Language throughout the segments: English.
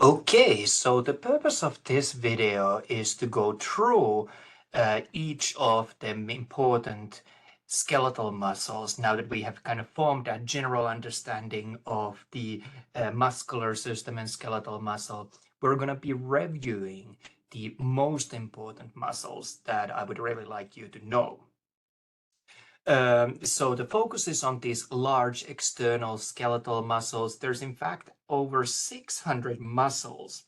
Okay, so the purpose of this video is to go through each of the important skeletal muscles. Now that we have kind of formed a general understanding of the muscular system and skeletal muscle, we're going to be reviewing the most important muscles that I would really like you to know. So the focus is on these large external skeletal muscles. There's in fact over 600 muscles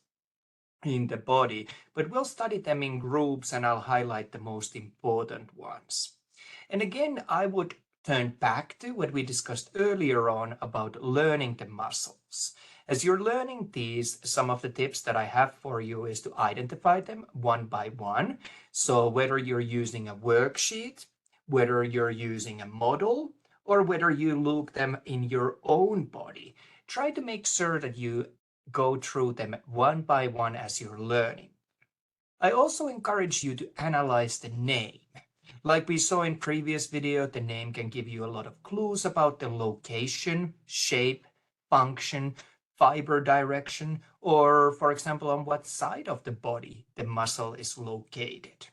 in the body, but we'll study them in groups and I'll highlight the most important ones. And again, I would turn back to what we discussed earlier on about learning the muscles. As you're learning these, some of the tips that I have for you is to identify them one by one. So whether you're using a worksheet, whether you're using a model, or whether you look them in your own body, try to make sure that you go through them one by one as you're learning. I also encourage you to analyze the name. Like we saw in previous video, the name can give you a lot of clues about the location, shape, function, fiber direction, or for example, on what side of the body the muscle is located.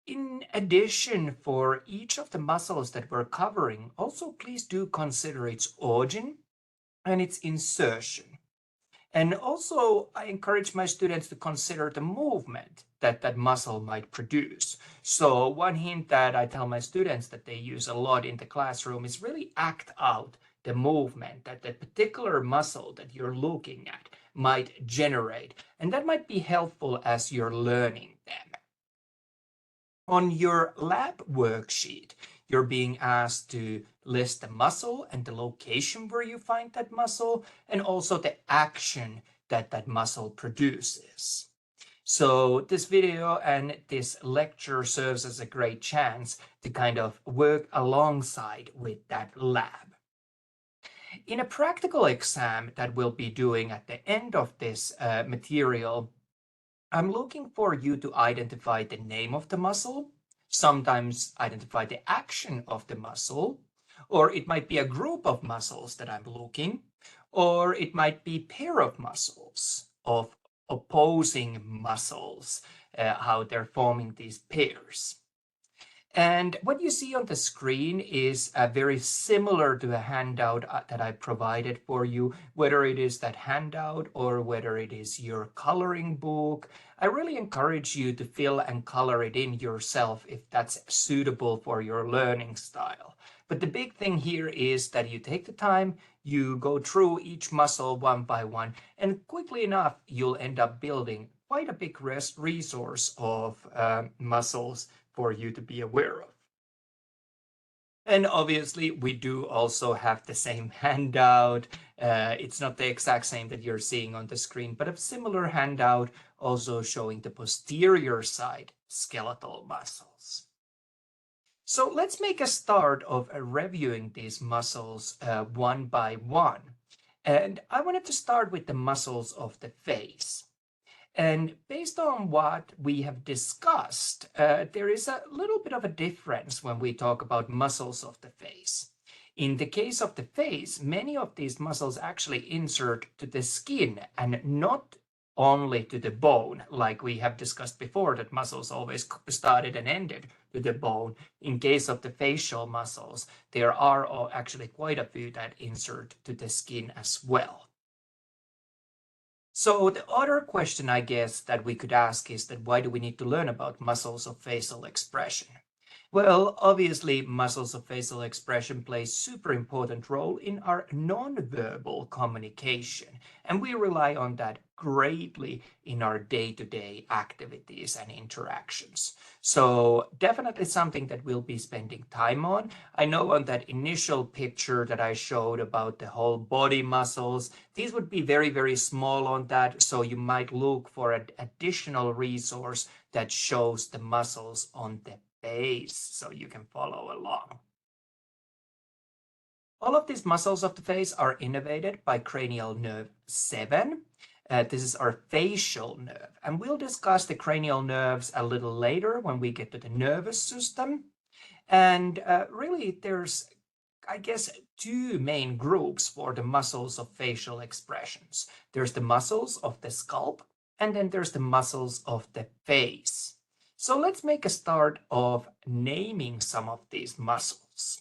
In addition, for each of the muscles that we're covering, also please do consider its origin and its insertion. And also, I encourage my students to consider the movement that that muscle might produce. So one hint that I tell my students that they use a lot in the classroom is really act out the movement that the particular muscle that you're looking at might generate. And that might be helpful as you're learning them. On your lab worksheet, you're being asked to list the muscle and the location where you find that muscle, and also the action that that muscle produces. So this video and this lecture serves as a great chance to kind of work alongside with that lab. In a practical exam that we'll be doing at the end of this material, I'm looking for you to identify the name of the muscle, sometimes identify the action of the muscle, or it might be a group of muscles that I'm looking, or it might be pair of muscles, of opposing muscles, how they're forming these pairs. And what you see on the screen is very similar to the handout that I provided for you, whether it is that handout or whether it is your coloring book. I really encourage you to fill and color it in yourself if that's suitable for your learning style. But the big thing here is that you take the time, you go through each muscle one by one, and quickly enough, you'll end up building quite a big resource of muscles for you to be aware of. And obviously, we do also have the same handout. It's not the exact same that you're seeing on the screen, but a similar handout also showing the posterior side skeletal muscles. So let's make a start of reviewing these muscles one by one. And I wanted to start with the muscles of the face. And based on what we have discussed, there is a little bit of a difference when we talk about muscles of the face. In the case of the face, many of these muscles actually insert to the skin and not only to the bone, like we have discussed before, that muscles always started and ended to the bone. In case of the facial muscles, there are actually quite a few that insert to the skin as well. So the other question, I guess, that we could ask is that why do we need to learn about muscles of facial expression? Well, obviously, muscles of facial expression play a super important role in our non-verbal communication, and we rely on that greatly in our day-to-day activities and interactions. So definitely something that we'll be spending time on. I know on that initial picture that I showed about the whole body muscles, these would be very, very small on that, so you might look for an additional resource that shows the muscles on the face so you can follow along. All of these muscles of the face are innervated by cranial nerve 7. This is our facial nerve, and we'll discuss the cranial nerves a little later when we get to the nervous system. And really, there's, I guess, two main groups for the muscles of facial expressions. There's the muscles of the scalp, and then there's the muscles of the face. So let's make a start of naming some of these muscles.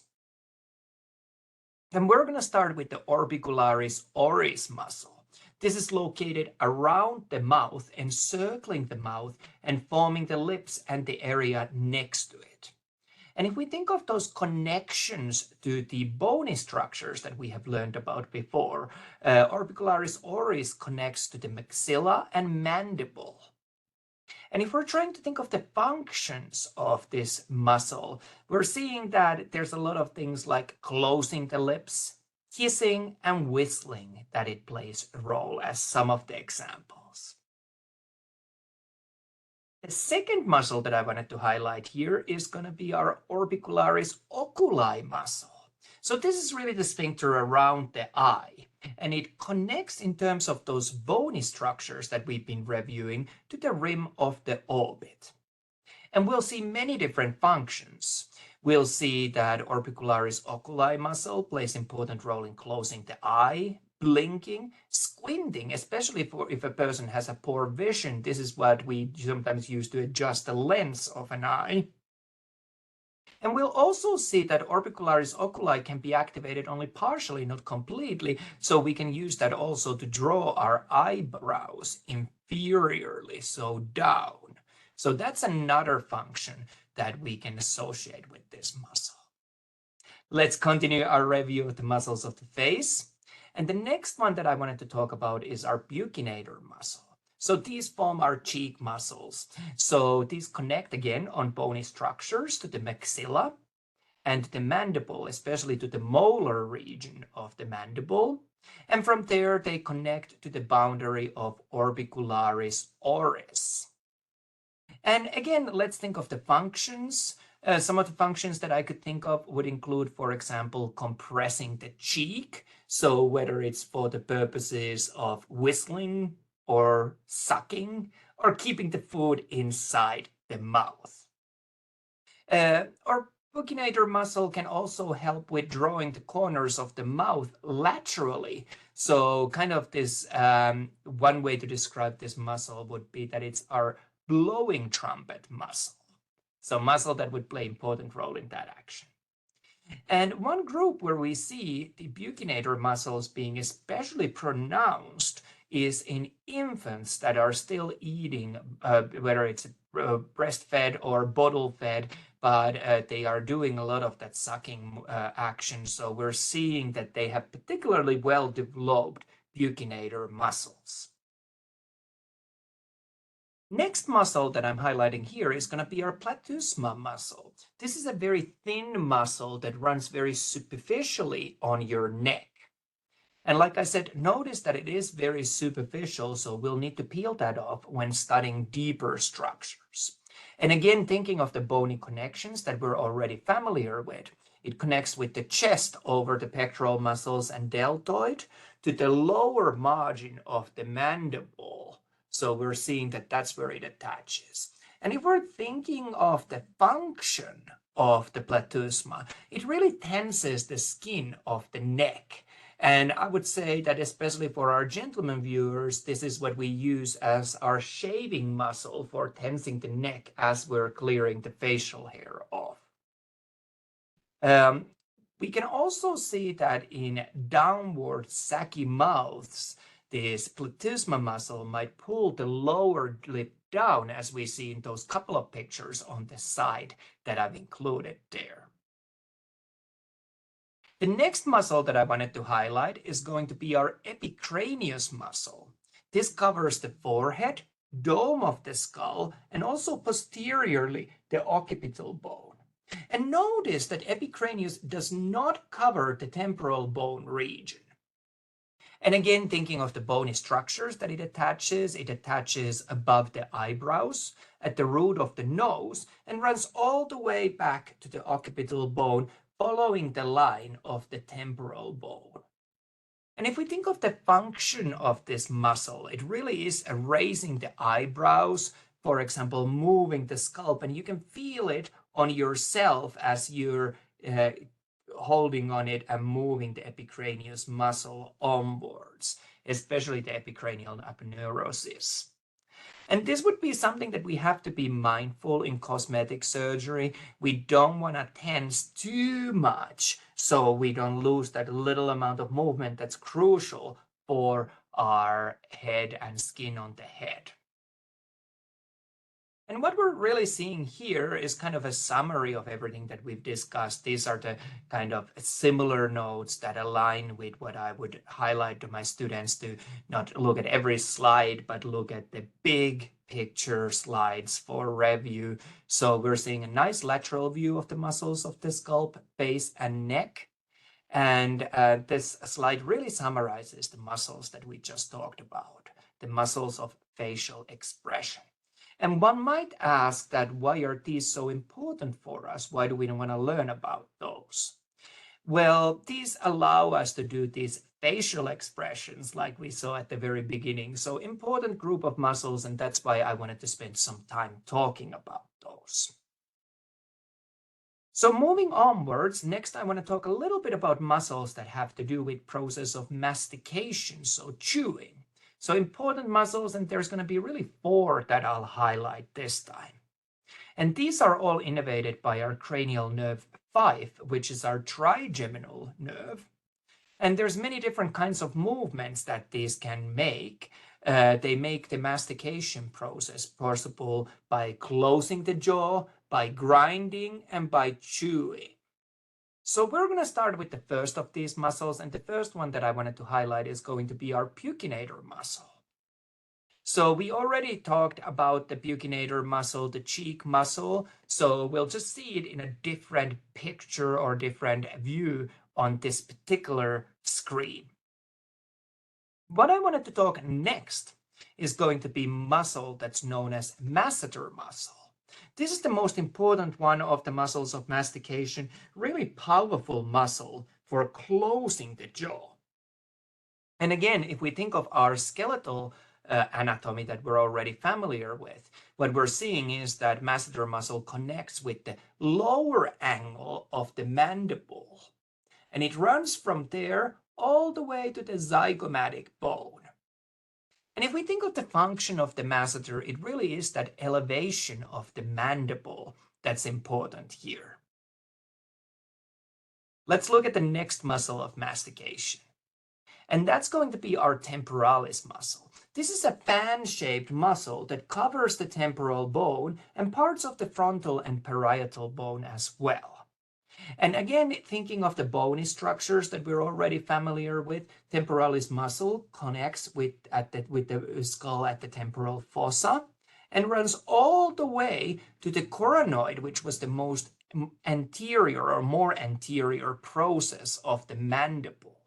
And we're going to start with the orbicularis oris muscle. This is located around the mouth, encircling the mouth and forming the lips and the area next to it. And if we think of those connections to the bony structures that we have learned about before, orbicularis oris connects to the maxilla and mandible. And if we're trying to think of the functions of this muscle, we're seeing that there's a lot of things like closing the lips, kissing, and whistling that it plays a role as some of the examples. The second muscle that I wanted to highlight here is going to be our orbicularis oculi muscle. So this is really the sphincter around the eye, and it connects in terms of those bony structures that we've been reviewing to the rim of the orbit. And we'll see many different functions. We'll see that orbicularis oculi muscle plays an important role in closing the eye, blinking, squinting, especially for if a person has a poor vision. This is what we sometimes use to adjust the lens of an eye. And we'll also see that orbicularis oculi can be activated only partially, not completely, so we can use that also to draw our eyebrows inferiorly, so down. So that's another function that we can associate with this muscle. Let's continue our review of the muscles of the face. And the next one that I wanted to talk about is our buccinator muscle. So these form our cheek muscles. So these connect again on bony structures to the maxilla and the mandible, especially to the molar region of the mandible. And from there, they connect to the boundary of orbicularis oris. And again, let's think of the functions. Some of the functions that I could think of would include, for example, compressing the cheek. So whether it's for the purposes of whistling or sucking or keeping the food inside the mouth. Our buccinator muscle can also help with drawing the corners of the mouth laterally. So kind of this, one way to describe this muscle would be that it's our blowing trumpet muscle. So muscle that would play an important role in that action. And one group where we see the buccinator muscles being especially pronounced is in infants that are still eating, whether it's breastfed or bottle fed, but they are doing a lot of that sucking action. So we're seeing that they have particularly well developed buccinator muscles. Next muscle that I'm highlighting here is going to be our platysma muscle. This is a very thin muscle that runs very superficially on your neck. And like I said, notice that it is very superficial, so we'll need to peel that off when studying deeper structures. And again, thinking of the bony connections that we're already familiar with, it connects with the chest over the pectoral muscles and deltoid to the lower margin of the mandible. So we're seeing that that's where it attaches. And if we're thinking of the function of the platysma, it really tenses the skin of the neck. And I would say that especially for our gentlemen viewers, this is what we use as our shaving muscle for tensing the neck as we're clearing the facial hair off. We can also see that in downward sacky mouths, this platysma muscle might pull the lower lip down, as we see in those couple of pictures on the side that I've included there. The next muscle that I wanted to highlight is going to be our epicranius muscle. This covers the forehead, dome of the skull, and also posteriorly the occipital bone. And notice that epicranius does not cover the temporal bone region. And again, thinking of the bony structures that it attaches above the eyebrows, at the root of the nose, and runs all the way back to the occipital bone, following the line of the temporal bone. And if we think of the function of this muscle, it really is raising the eyebrows, for example, moving the scalp, and you can feel it on yourself as you're holding on it and moving the epicranius muscle onwards, especially the epicranial aponeurosis. And this would be something that we have to be mindful in cosmetic surgery. We don't want to tense too much so we don't lose that little amount of movement that's crucial for our head and skin on the head. And what we're really seeing here is kind of a summary of everything that we've discussed. These are the kind of similar notes that align with what I would highlight to my students, to not look at every slide, but look at the big picture slides for review. So we're seeing a nice lateral view of the muscles of the scalp, face, and neck. And this slide really summarizes the muscles that we just talked about, the muscles of facial expression. And one might ask that why are these so important for us? Why do we want to learn about those? Well, these allow us to do these facial expressions like we saw at the very beginning. So important group of muscles, and that's why I wanted to spend some time talking about those. So moving onwards, next I want to talk a little bit about muscles that have to do with process of mastication, so chewing. So important muscles, and there's going to be really 4 that I'll highlight this time. And these are all innervated by our cranial nerve 5, which is our trigeminal nerve. And there's many different kinds of movements that these can make. They make the mastication process possible by closing the jaw, by grinding, and by chewing. So we're going to start with the first of these muscles, and the first one that I wanted to highlight is going to be our buccinator muscle. So we already talked about the buccinator muscle, the cheek muscle, so we'll just see it in a different picture or different view on this particular screen. What I wanted to talk next is going to be muscle that's known as masseter muscle. This is the most important one of the muscles of mastication, really powerful muscle for closing the jaw. And again, if we think of our skeletal anatomy that we're already familiar with, what we're seeing is that masseter muscle connects with the lower angle of the mandible. And it runs from there all the way to the zygomatic bone. And if we think of the function of the masseter, it really is that elevation of the mandible that's important here. Let's look at the next muscle of mastication. And that's going to be our temporalis muscle. This is a fan-shaped muscle that covers the temporal bone and parts of the frontal and parietal bone as well. And again, thinking of the bony structures that we're already familiar with, temporalis muscle connects with the skull at the temporal fossa and runs all the way to the coronoid, which was the most anterior or more anterior process of the mandible.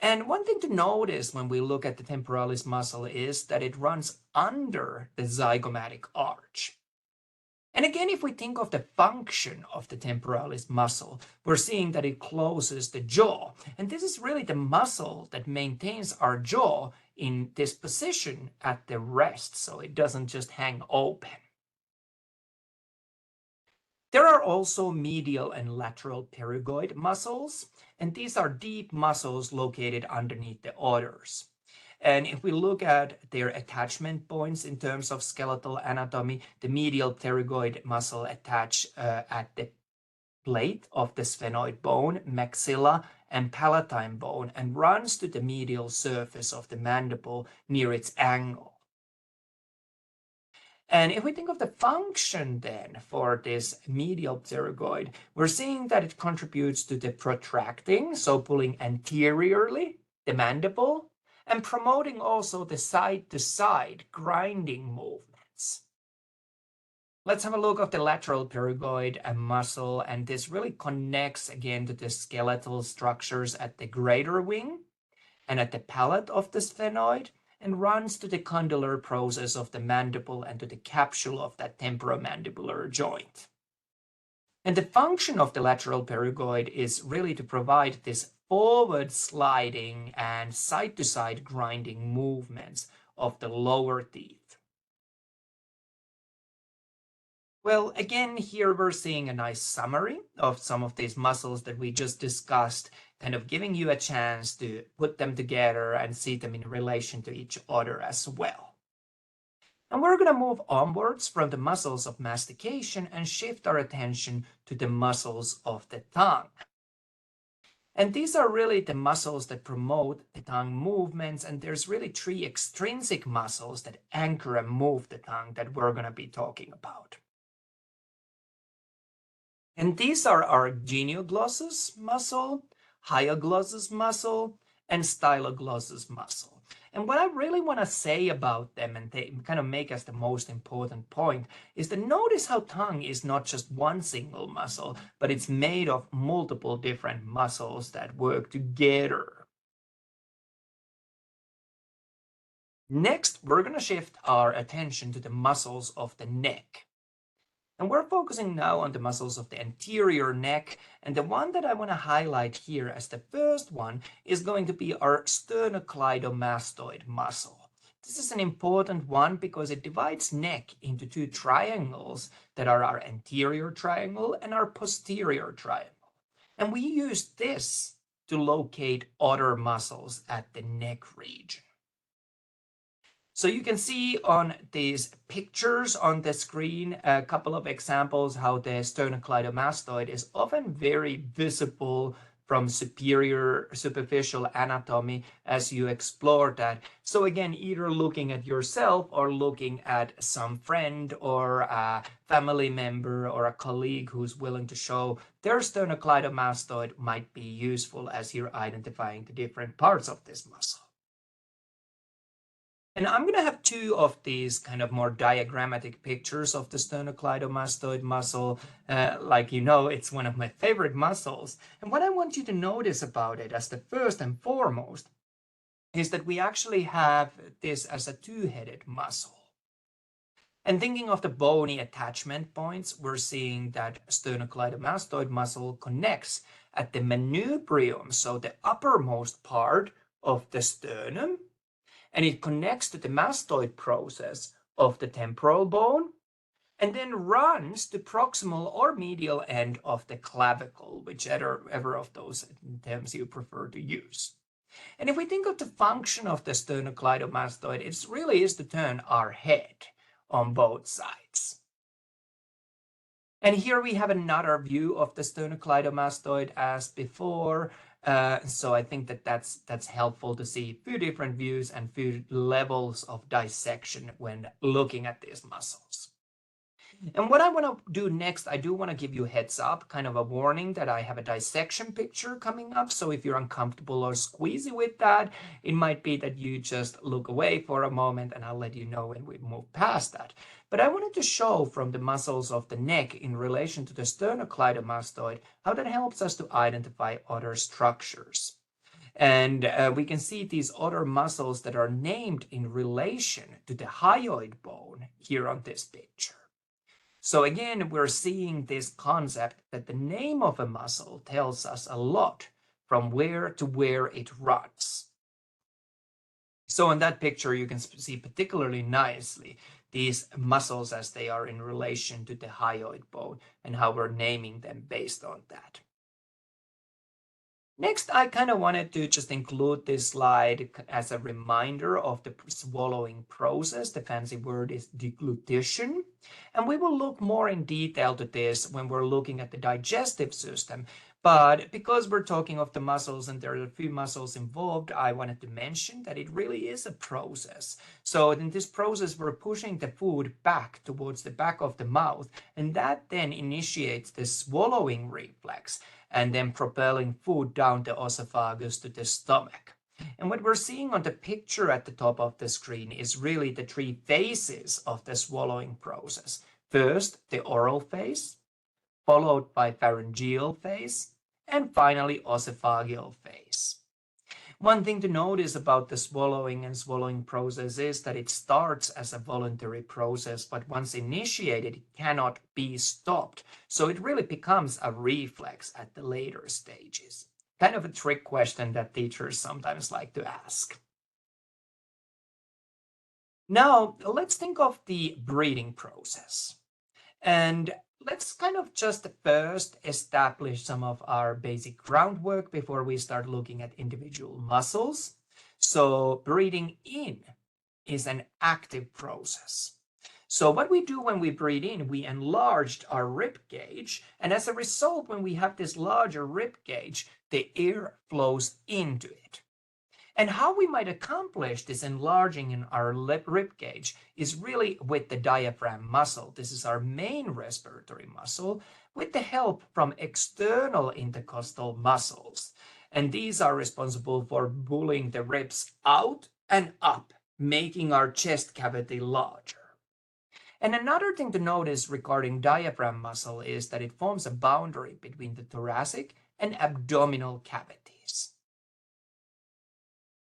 And one thing to notice when we look at the temporalis muscle is that it runs under the zygomatic arch. And again, if we think of the function of the temporalis muscle, we're seeing that it closes the jaw. And this is really the muscle that maintains our jaw in this position at the rest, so it doesn't just hang open. There are also medial and lateral pterygoid muscles, and these are deep muscles located underneath the others. And if we look at their attachment points in terms of skeletal anatomy, the medial pterygoid muscle attach at the plate of the sphenoid bone, maxilla, and palatine bone and runs to the medial surface of the mandible near its angle. And if we think of the function then for this medial pterygoid, we're seeing that it contributes to the protracting, so pulling anteriorly the mandible, and promoting also the side-to-side grinding movements. Let's have a look at the lateral pterygoid and muscle, and this really connects again to the skeletal structures at the greater wing and at the palate of the sphenoid, and runs to the condylar process of the mandible and to the capsule of that temporomandibular joint. And the function of the lateral pterygoid is really to provide this forward sliding and side-to-side grinding movements of the lower teeth. Well, again, here we're seeing a nice summary of some of these muscles that we just discussed, kind of giving you a chance to put them together and see them in relation to each other as well. And we're going to move onwards from the muscles of mastication and shift our attention to the muscles of the tongue. And these are really the muscles that promote the tongue movements. And there's really three extrinsic muscles that anchor and move the tongue that we're going to be talking about. And these are our genioglossus muscle, hyoglossus muscle, and styloglossus muscle. And what I really want to say about them and they kind of make as the most important point is to notice how tongue is not just one single muscle, but it's made of multiple different muscles that work together. Next, we're going to shift our attention to the muscles of the neck. And we're focusing now on the muscles of the anterior neck. And the one that I want to highlight here as the first one is going to be our sternocleidomastoid muscle. This is an important one because it divides neck into two triangles that are our anterior triangle and our posterior triangle. And we use this to locate other muscles at the neck region. So you can see on these pictures on the screen a couple of examples how the sternocleidomastoid is often very visible from superficial anatomy as you explore that. So again, either looking at yourself or looking at some friend or a family member or a colleague who's willing to show their sternocleidomastoid might be useful as you're identifying the different parts of this muscle. And I'm going to have two of these kind of more diagrammatic pictures of the sternocleidomastoid muscle. Like you know, it's one of my favorite muscles. And what I want you to notice about it as the first and foremost is that we actually have this as a two-headed muscle. And thinking of the bony attachment points, we're seeing that sternocleidomastoid muscle connects at the manubrium, so the uppermost part of the sternum, and it connects to the mastoid process of the temporal bone and then runs to proximal or medial end of the clavicle, whichever of those terms you prefer to use. And if we think of the function of the sternocleidomastoid, it really is to turn our head on both sides. And here we have another view of the sternocleidomastoid as before. So I think that that's helpful to see a few different views and few levels of dissection when looking at these muscles. And what I want to do next, I do want to give you a heads up, kind of a warning that I have a dissection picture coming up. So if you're uncomfortable or squeezy with that, it might be that you just look away for a moment and I'll let you know when we move past that. But I wanted to show from the muscles of the neck in relation to the sternocleidomastoid, how that helps us to identify other structures. And we can see these other muscles that are named in relation to the hyoid bone here on this picture. So again, we're seeing this concept that the name of a muscle tells us a lot from where to where it runs. So in that picture, you can see particularly nicely these muscles as they are in relation to the hyoid bone and how we're naming them based on that. Next, I kind of wanted to just include this slide as a reminder of the swallowing process. The fancy word is deglutition. And we will look more in detail to this when we're looking at the digestive system. But because we're talking of the muscles and there are a few muscles involved, I wanted to mention that it really is a process. So in this process, we're pushing the food back towards the back of the mouth, and that then initiates the swallowing reflex and then propelling food down the esophagus to the stomach. And what we're seeing on the picture at the top of the screen is really the three phases of the swallowing process. First, the oral phase, followed by pharyngeal phase, and finally esophageal phase. One thing to notice about the swallowing and swallowing process is that it starts as a voluntary process, but once initiated, it cannot be stopped. So it really becomes a reflex at the later stages. Kind of a trick question that teachers sometimes like to ask. Now, let's think of the breathing process. And let's kind of just first establish some of our basic groundwork before we start looking at individual muscles. So breathing in is an active process. So what we do when we breathe in, we enlarged our rib cage, and as a result, when we have this larger rib cage, the air flows into it. And how we might accomplish this enlarging in our rib cage is really with the diaphragm muscle. This is our main respiratory muscle with the help from external intercostal muscles. And these are responsible for pulling the ribs out and up, making our chest cavity larger. And another thing to notice regarding diaphragm muscle is that it forms a boundary between the thoracic and abdominal cavities.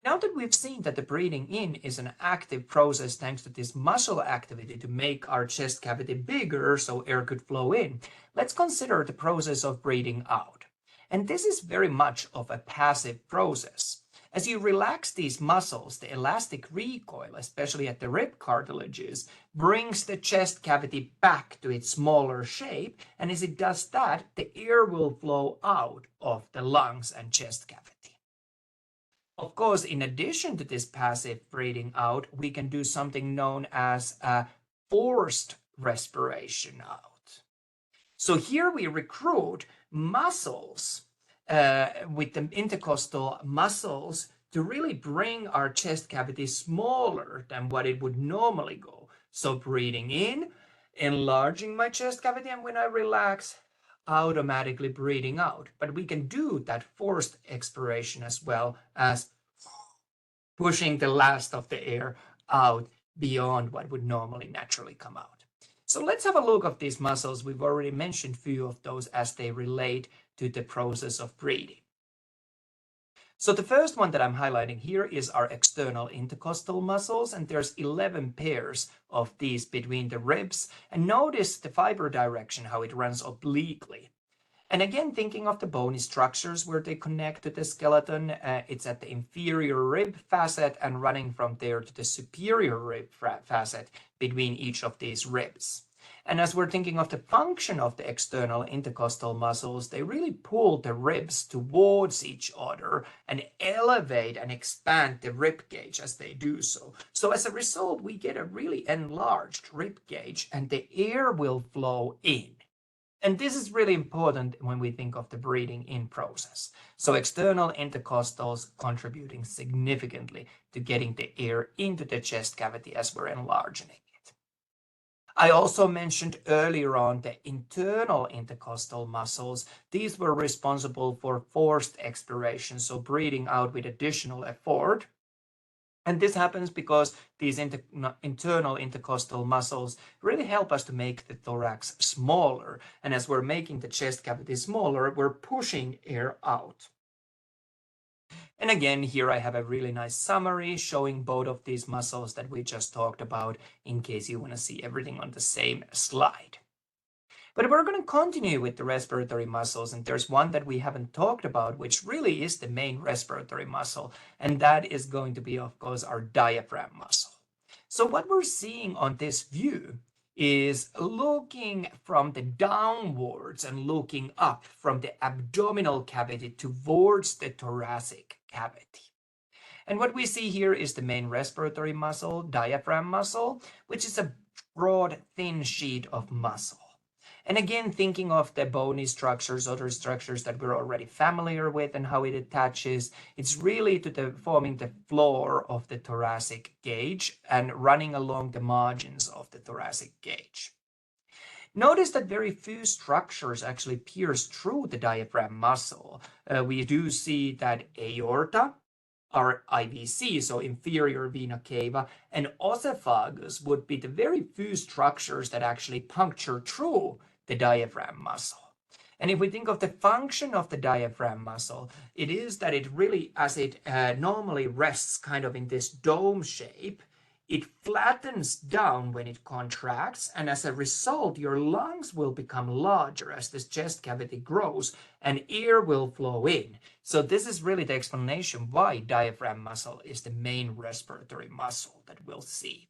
Now that we've seen that the breathing in is an active process thanks to this muscle activity to make our chest cavity bigger so air could flow in, let's consider the process of breathing out. And this is very much of a passive process. As you relax these muscles, the elastic recoil, especially at the rib cartilages, brings the chest cavity back to its smaller shape, and as it does that, the air will flow out of the lungs and chest cavity. Of course, in addition to this passive breathing out, we can do something known as a forced respiration out. So here we recruit muscles with the intercostal muscles to really bring our chest cavity smaller than what it would normally go. So breathing in, enlarging my chest cavity, and when I relax, automatically breathing out. But we can do that forced expiration as well as pushing the last of the air out beyond what would normally naturally come out. So let's have a look at these muscles. We've already mentioned a few of those as they relate to the process of breathing. So the first one that I'm highlighting here is our external intercostal muscles, and there's 11 pairs of these between the ribs. And notice the fiber direction, how it runs obliquely. And again, thinking of the bony structures where they connect to the skeleton, it's at the inferior rib facet and running from there to the superior rib facet between each of these ribs. And as we're thinking of the function of the external intercostal muscles, they really pull the ribs towards each other and elevate and expand the rib cage as they do so. So as a result, we get a really enlarged rib cage and the air will flow in. And this is really important when we think of the breathing in process. So external intercostals contributing significantly to getting the air into the chest cavity as we're enlarging it. I also mentioned earlier on the internal intercostal muscles. These were responsible for forced expiration, so breathing out with additional effort. And this happens because these internal intercostal muscles really help us to make the thorax smaller. And as we're making the chest cavity smaller, we're pushing air out. And again, here I have a really nice summary showing both of these muscles that we just talked about in case you want to see everything on the same slide. But we're going to continue with the respiratory muscles, and there's one that we haven't talked about, which really is the main respiratory muscle, and that is going to be, of course, our diaphragm muscle. So what we're seeing on this view is looking from the downwards and looking up from the abdominal cavity towards the thoracic cavity. And what we see here is the main respiratory muscle, diaphragm muscle, which is a broad, thin sheet of muscle. And again, thinking of the bony structures, other structures that we're already familiar with and how it attaches, it's really to forming the floor of the thoracic cage and running along the margins of the thoracic cage. Notice that very few structures actually pierce through the diaphragm muscle. We do see that aorta, our IVC, so inferior vena cava, and oesophagus would be the very few structures that actually puncture through the diaphragm muscle. And if we think of the function of the diaphragm muscle, it is that it really, as it normally rests kind of in this dome shape, it flattens down when it contracts, and as a result, your lungs will become larger as this chest cavity grows, and air will flow in. So this is really the explanation why diaphragm muscle is the main respiratory muscle that we'll see.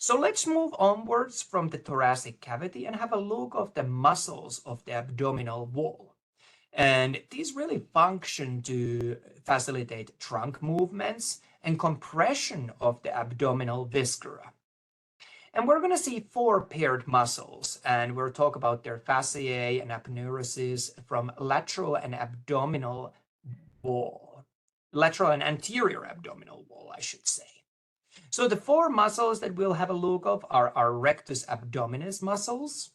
So let's move onwards from the thoracic cavity and have a look of the muscles of the abdominal wall. And these really function to facilitate trunk movements and compression of the abdominal viscera. And we're going to see four paired muscles, and we'll talk about their fasciae and aponeurosis from lateral and abdominal wall. Lateral and anterior abdominal wall, I should say. So the four muscles that we'll have a look of are our rectus abdominis muscles,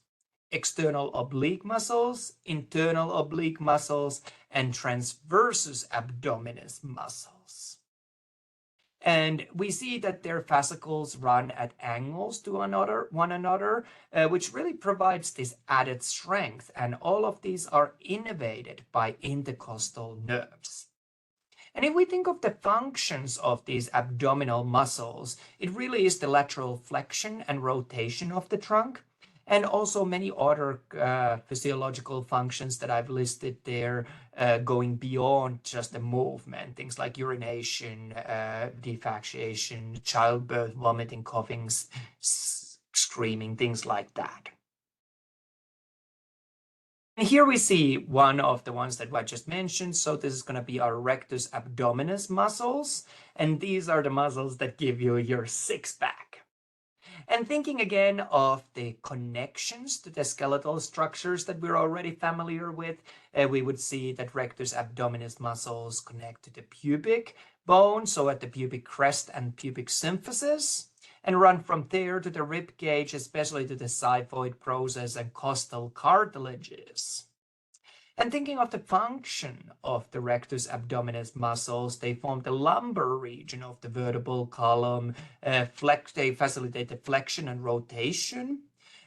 external oblique muscles, internal oblique muscles, and transversus abdominis muscles. And we see that their fascicles run at angles to one another, which really provides this added strength. And all of these are innervated by intercostal nerves. And if we think of the functions of these abdominal muscles, it really is the lateral flexion and rotation of the trunk, and also many other physiological functions that I've listed there, going beyond just the movement, things like urination, defecation, childbirth, vomiting, coughing, screaming, things like that. And here we see one of the ones that I just mentioned. So this is going to be our rectus abdominis muscles. And these are the muscles that give you your six-pack. And thinking again of the connections to the skeletal structures that we're already familiar with, we would see that rectus abdominis muscles connect to the pubic bone, so at the pubic crest and pubic symphysis, and run from there to the rib cage, especially to the xiphoid process and costal cartilages. And thinking of the function of the rectus abdominis muscles, they form the lumbar region of the vertebral column. They facilitate the flexion and rotation.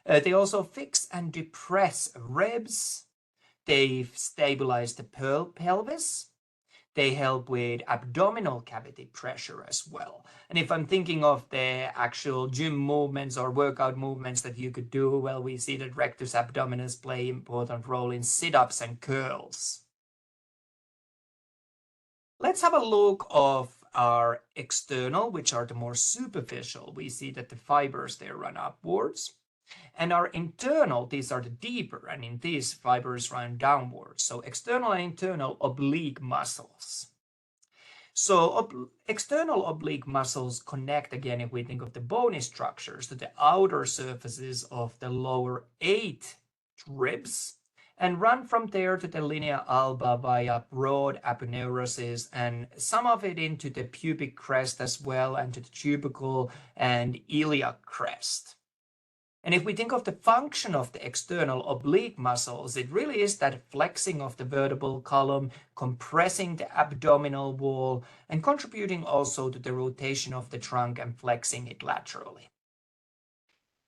They also fix and depress ribs. They stabilize the pelvis. They help with abdominal cavity pressure as well. And if I'm thinking of the actual gym movements or workout movements that you could do, well, we see that rectus abdominis play an important role in sit-ups and curls. Let's have a look of our external, which are the more superficial. We see that the fibers, they run upwards. And our internal, these are the deeper, and in these fibers run downwards. So external and internal oblique muscles. So external oblique muscles connect, again, if we think of the bony structures, to the outer surfaces of the lower 8 ribs, and run from there to the linea alba via broad aponeurosis, and some of it into the pubic crest as well, and to the tubercle and iliac crest. And if we think of the function of the external oblique muscles, it really is that flexing of the vertebral column, compressing the abdominal wall, and contributing also to the rotation of the trunk and flexing it laterally.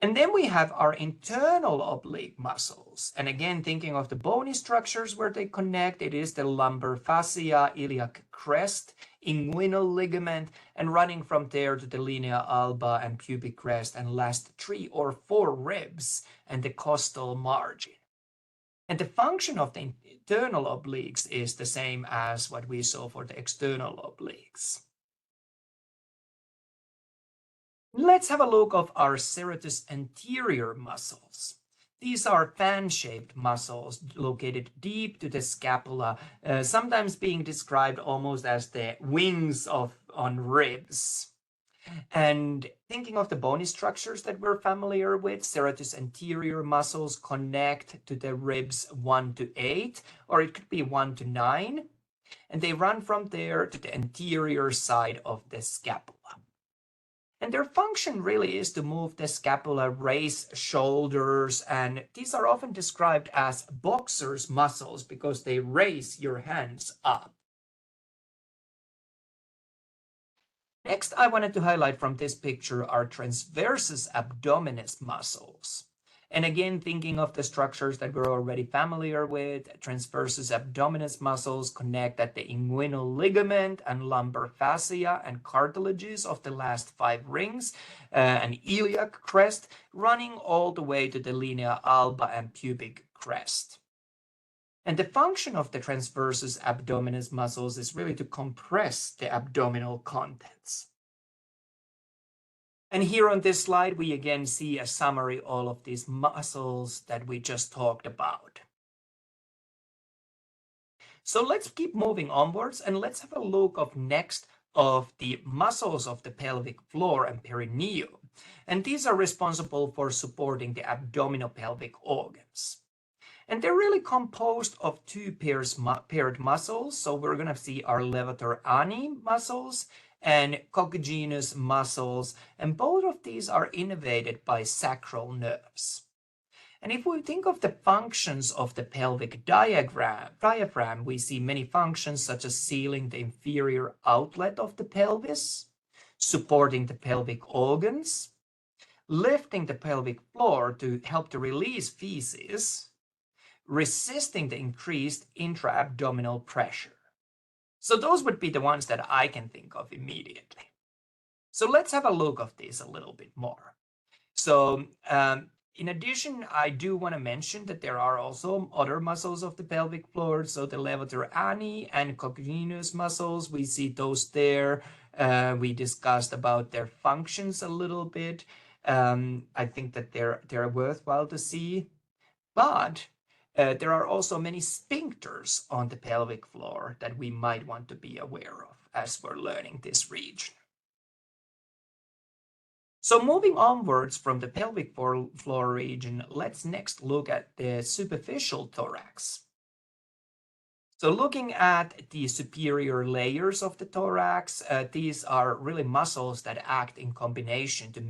And then we have our internal oblique muscles. And again, thinking of the bony structures where they connect, it is the lumbar fascia, iliac crest, inguinal ligament, and running from there to the linea alba and pubic crest, and last 3 or 4 ribs and the costal margin. And the function of the internal obliques is the same as what we saw for the external obliques. Let's have a look of our serratus anterior muscles. These are fan-shaped muscles located deep to the scapula, sometimes being described almost as the wings on ribs. And thinking of the bony structures that we're familiar with, serratus anterior muscles connect to the ribs 1 to 8, or it could be 1 to 9, and they run from there to the anterior side of the scapula. And their function really is to move the scapula, raise shoulders, and these are often described as boxer's muscles because they raise your hands up. Next, I wanted to highlight from this picture our transversus abdominis muscles. And again, thinking of the structures that we're already familiar with, transversus abdominis muscles connect at the inguinal ligament and lumbar fascia and cartilages of the last 5 rings, and iliac crest, running all the way to the linea alba and pubic crest. And the function of the transversus abdominis muscles is really to compress the abdominal contents. And here on this slide, we again see a summary of all of these muscles that we just talked about. So let's keep moving onwards and let's have a look of next of the muscles of the pelvic floor and perineum. And these are responsible for supporting the abdominal pelvic organs. And they're really composed of two paired muscles. So we're going to see our levator ani muscles and coccygenes muscles. And both of these are innervated by sacral nerves. And if we think of the functions of the pelvic diaphragm, we see many functions such as sealing the inferior outlet of the pelvis, supporting the pelvic organs, lifting the pelvic floor to help to release feces, resisting the increased intra-abdominal pressure. So those would be the ones that I can think of immediately. So let's have a look of these a little bit more. So in addition, I do want to mention that there are also other muscles of the pelvic floor. So the levator ani and coccygenes muscles, we see those there. We discussed about their functions a little bit. I think that they're worthwhile to see. But there are also many sphincters on the pelvic floor that we might want to be aware of as we're learning this region. So moving onwards from the pelvic floor region, let's next look at the superficial thorax. So looking at the superior layers of the thorax, these are really muscles that act in combination to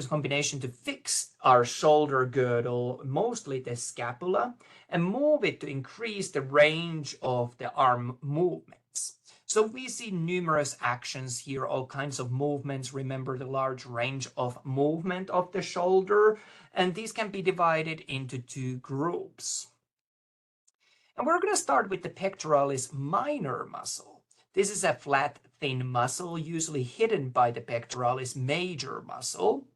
combination to fix our shoulder girdle, mostly the scapula, and move it to increase the range of the arm movements. So we see numerous actions here, all kinds of movements. Remember the large range of movement of the shoulder, and these can be divided into two groups. And we're going to start with the pectoralis minor muscle. This is a flat, thin muscle, usually hidden by the pectoralis major muscle.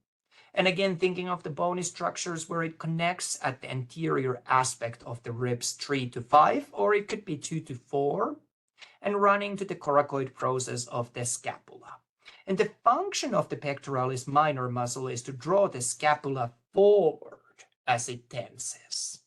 And again, thinking of the bony structures where it connects at the anterior aspect of the ribs 3 to 5, or it could be 2 to 4. And running to the coracoid process of the scapula. And the function of the pectoralis minor muscle is to draw the scapula forward as it tenses.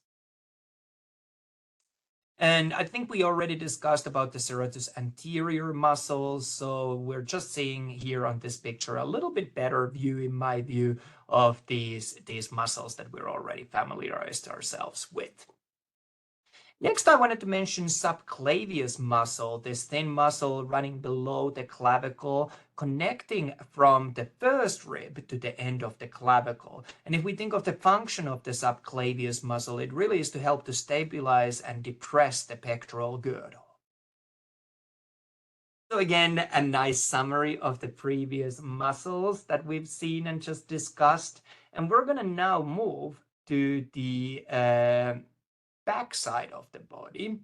And I think we already discussed about the serratus anterior muscles, so we're just seeing here on this picture a little bit better view, in my view, of these muscles that we're already familiarized ourselves with. Next, I wanted to mention subclavius muscle, this thin muscle running below the clavicle, connecting from the first rib to the end of the clavicle. And if we think of the function of the subclavius muscle, it really is to help to stabilize and depress the pectoral girdle. So again, a nice summary of the previous muscles that we've seen and just discussed. And we're going to now move to the backside of the body.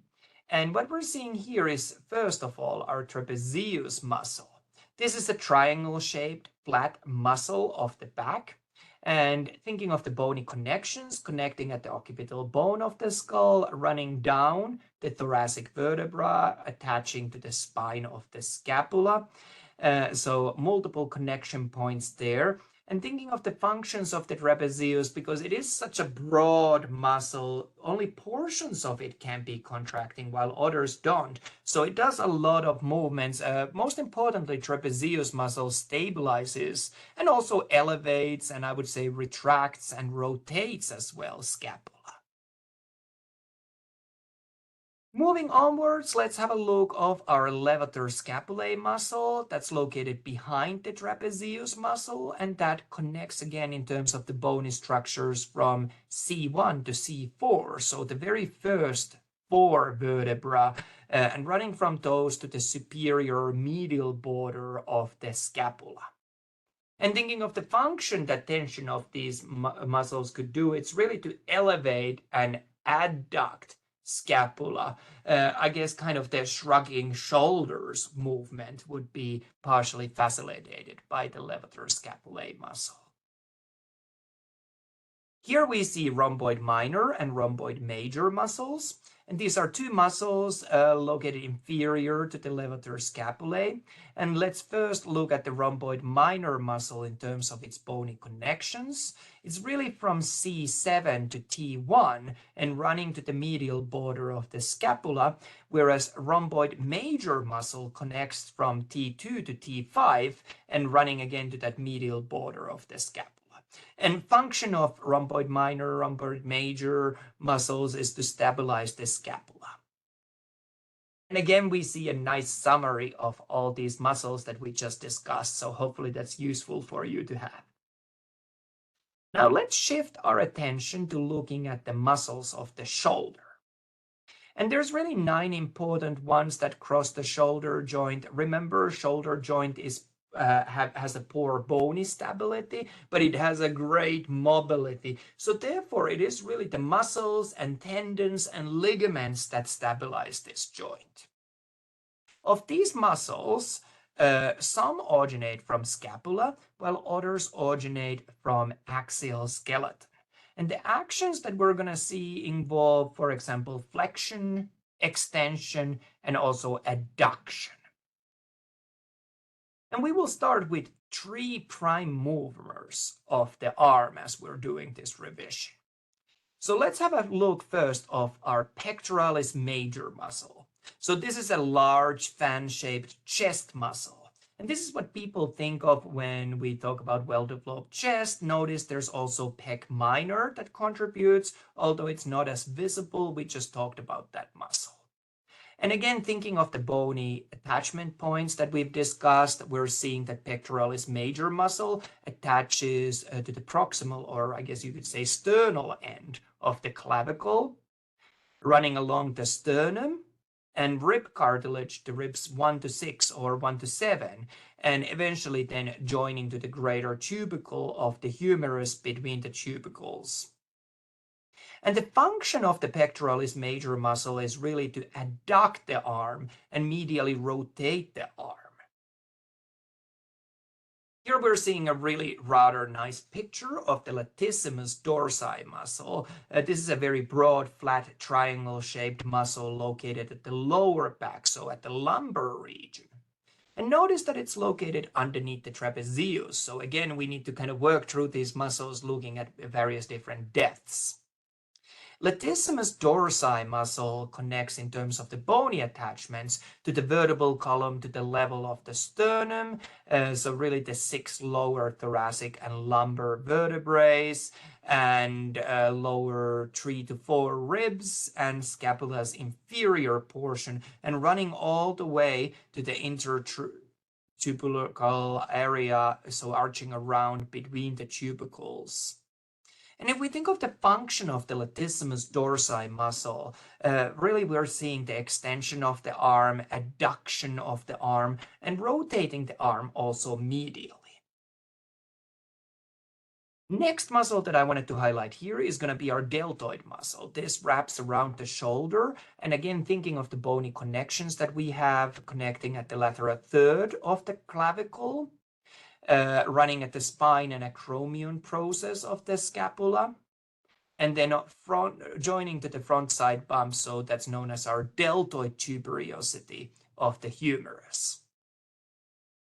And what we're seeing here is, first of all, our trapezius muscle. This is a triangle-shaped flat muscle of the back. And thinking of the bony connections, connecting at the occipital bone of the skull, running down the thoracic vertebra, attaching to the spine of the scapula. So multiple connection points there. And thinking of the functions of the trapezius, because it is such a broad muscle, only portions of it can be contracting while others don't. So it does a lot of movements. Most importantly, trapezius muscle stabilizes and also elevates, and I would say retracts and rotates as well scapula. Moving onwards, let's have a look of our levator scapulae muscle that's located behind the trapezius muscle, and that connects again in terms of the bony structures from C1 to C4. So the very first 4 vertebra, and running from those to the superior medial border of the scapula. And thinking of the function that tension of these muscles could do, it's really to elevate and adduct scapula. I guess kind of the shrugging shoulders movement would be partially facilitated by the levator scapulae muscle. Here we see rhomboid minor and rhomboid major muscles. And these are two muscles located inferior to the levator scapulae. And let's first look at the rhomboid minor muscle in terms of its bony connections. It's really from C7 to T1 and running to the medial border of the scapula, whereas rhomboid major muscle connects from T2 to T5 and running again to that medial border of the scapula. And function of rhomboid minor, rhomboid major muscles is to stabilize the scapula. And again, we see a nice summary of all these muscles that we just discussed, so hopefully that's useful for you to have. Now let's shift our attention to looking at the muscles of the shoulder. And there's really 9 important ones that cross the shoulder joint. Remember, shoulder joint is has a poor bony stability, but it has a great mobility. So therefore, it is really the muscles and tendons and ligaments that stabilize this joint. Of these muscles, some originate from scapula, while others originate from axial skeleton. And the actions that we're going to see involve, for example, flexion, extension, and also adduction. And we will start with 3 prime movers of the arm as we're doing this revision. So let's have a look first of our pectoralis major muscle. So this is a large fan-shaped chest muscle. And this is what people think of when we talk about well-developed chest. Notice there's also pec minor that contributes, although it's not as visible. We just talked about that muscle. And again, thinking of the bony attachment points that we've discussed, we're seeing that pectoralis major muscle attaches to the proximal, or I guess you could say sternal end of the clavicle, running along the sternum, and rib cartilage, the ribs 1 to 6 or 1 to 7, and eventually then joining to the greater tubercle of the humerus between the tubercles. And the function of the pectoralis major muscle is really to adduct the arm and medially rotate the arm. Here we're seeing a really rather nice picture of the latissimus dorsi muscle. This is a very broad, flat, triangle-shaped muscle located at the lower back, so at the lumbar region. And notice that it's located underneath the trapezius. So again, we need to kind of work through these muscles looking at various different depths. Latissimus dorsi muscle connects in terms of the bony attachments to the vertebral column to the level of the sternum. So really the 6 lower thoracic and lumbar vertebrae and lower 3 to 4 ribs and scapula's inferior portion, and running all the way to the intertubercle area, so arching around between the tubercles. And if we think of the function of the latissimus dorsi muscle, really we're seeing the extension of the arm, adduction of the arm, and rotating the arm also medially. Next muscle that I wanted to highlight here is going to be our deltoid muscle. This wraps around the shoulder, and again thinking of the bony connections that we have connecting at the lateral third of the clavicle, running at the spine and acromion process of the scapula, and then joining to the front side bump, so that's known as our deltoid tuberosity of the humerus.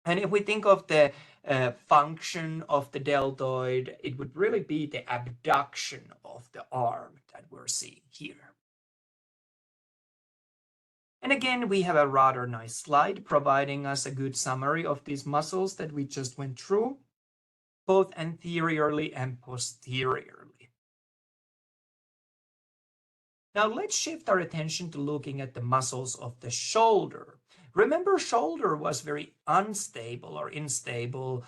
And if we think of the function of the deltoid, it would really be the abduction of the arm that we're seeing here. And again, we have a rather nice slide providing us a good summary of these muscles that we just went through, both anteriorly and posteriorly. Now let's shift our attention to looking at the muscles of the shoulder. Remember, shoulder was very unstable or instable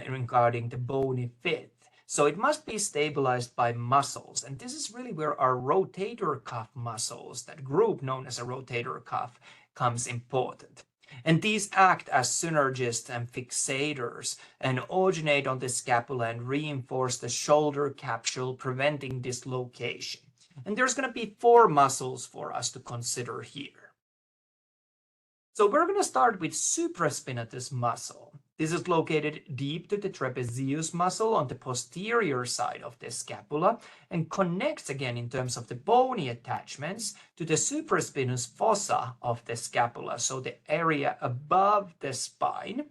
regarding the bony fit. So it must be stabilized by muscles. And this is really where our rotator cuff muscles, that group known as a rotator cuff, comes important. And these act as synergists and fixators and originate on the scapula and reinforce the shoulder capsule, preventing dislocation. And there's going to be 4 muscles for us to consider here. So we're going to start with supraspinatus muscle. This is located deep to the trapezius muscle on the posterior side of the scapula and connects again in terms of the bony attachments to the supraspinous fossa of the scapula, so the area above the spine,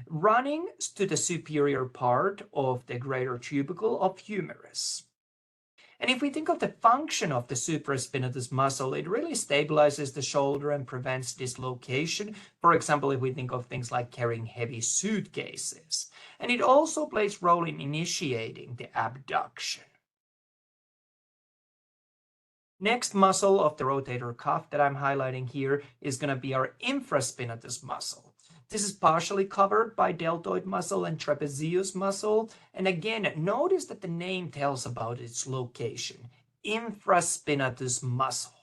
running to the superior part of the greater tubercle of humerus. And if we think of the function of the supraspinatus muscle, it really stabilizes the shoulder and prevents dislocation. For example, if we think of things like carrying heavy suitcases. And it also plays a role in initiating the abduction. Next muscle of the rotator cuff that I'm highlighting here is going to be our infraspinatus muscle. This is partially covered by deltoid muscle and trapezius muscle. And again, notice that the name tells about its location, infraspinatus muscle.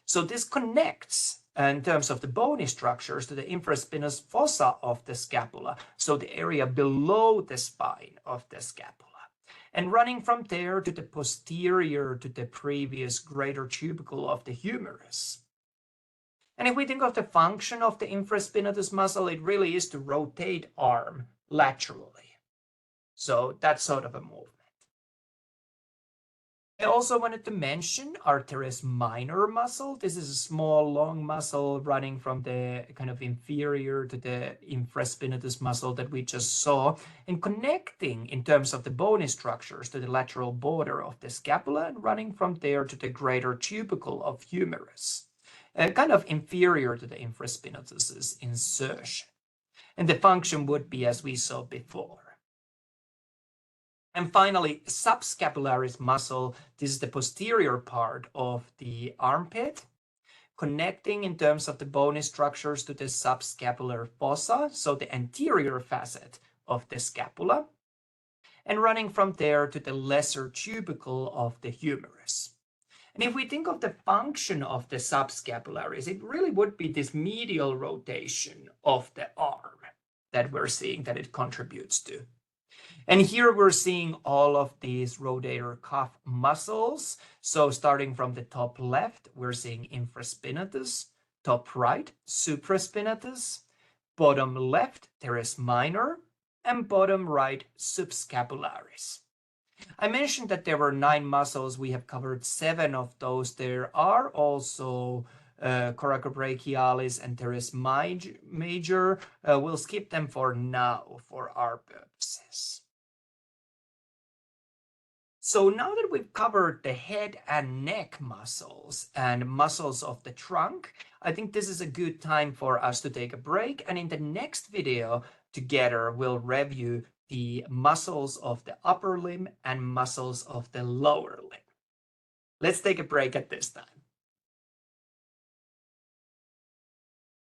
So this connects in terms of the bony structures to the infraspinous fossa of the scapula, so the area below the spine of the scapula. And running from there to the posterior to the previous greater tubercle of the humerus. And if we think of the function of the infraspinatus muscle, it really is to rotate arm laterally. So that's sort of a movement. I also wanted to mention our teres minor muscle. This is a small, long muscle running from the kind of inferior to the infraspinatus muscle that we just saw, and connecting in terms of the bony structures to the lateral border of the scapula and running from there to the greater tubercle of humerus. Kind of inferior to the infraspinatus's insertion. And the function would be as we saw before. And finally, subscapularis muscle. This is the posterior part of the armpit, connecting in terms of the bony structures to the subscapular fossa, so the anterior facet of the scapula, and running from there to the lesser tubercle of the humerus. And if we think of the function of the subscapularis, it really would be this medial rotation of the arm that we're seeing that it contributes to. And here we're seeing all of these rotator cuff muscles. So starting from the top left, we're seeing infraspinatus, top right, supraspinatus, bottom left, teres minor, and bottom right, subscapularis. I mentioned that there were 9 muscles. We have covered 7 of those. There are also coracobrachialis and teres major. We'll skip them for now for our purposes. So now that we've covered the head and neck muscles and muscles of the trunk, I think this is a good time for us to take a break. And in the next video together, we'll review the muscles of the upper limb and muscles of the lower limb. Let's take a break at this time.